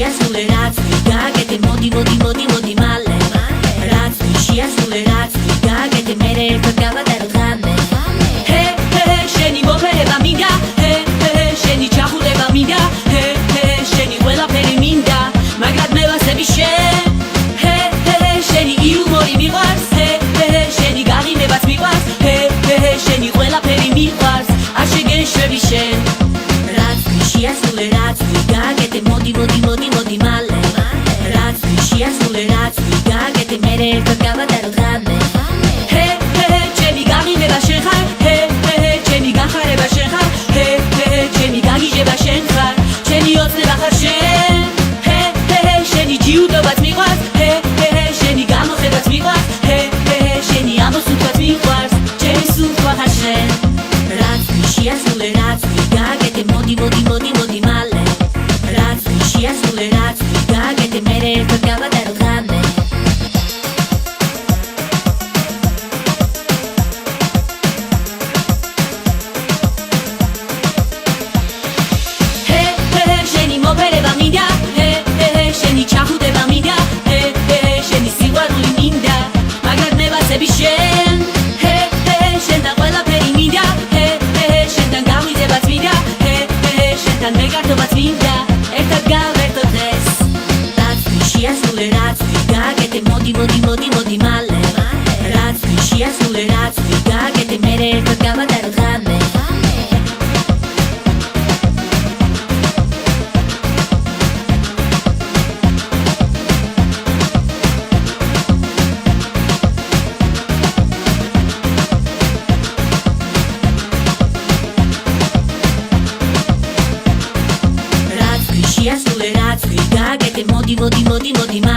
შეასრულე რაც გააკეთე მოდი მალე რაც შეასრულე რაც გააკეთე მე ერთად გავატარო დღამდე ჰე შენი მოფერება მინდა ჰე შენი ჩახურება მინდა ჰე შენი ყველაფერი მინდა მაგრამ მე ვასები შენ ჰე შენი იუმორი მიყვარს ჰე შენი გაღიმებაც მიყვარს ჰე შენი ყველაფერი მიყვარს არ შეგეშვები შენ რაც შეასრულე რაც გააკეთე მოდი მალე რაც შეასრულე რაც გააკეთე მე ერთად გავატარო დღამდე ჰე ჩემი გაღიმება შენ ხარ ჰე ჩემი გახარება შენ ხარ ჰე ჩემი გაგიჟება შენ ხარ ჩემი ოცნება ხარ შენ ჰე შენი ჯიუტობაც მიყვარს ჰე შენი გამოხედაც მიყვარს ჰე შენი ამოსულთვაც მიყვარს ჩემი სულთვა ხარ შენ რაც შეასრულე რაც გააკეთე მოდი მალე რაც შეასრულე რაც გააკეთე მე ერთად გავატარო დღამდე ჰე შენი მოფერება მინდა ჰე შენი ჩახუტება მინდა ჰე შენი სიყვარული მინდა მაგრამ მე ვასები შენ ჰე შენთან ყველაფერი მინდა ჰე შენთან გავიზებაც მინდა ჰე შენთან მეგართობაც მინდა ერთად გავერთო დღეს რაც შეასრულე რაც გააკეთე მოდი მალე რაც შეასრულე რაც გააკეთე მე ერთად გავატარო დღამდე შეასრულე რაც გააკეთე მოდი მალე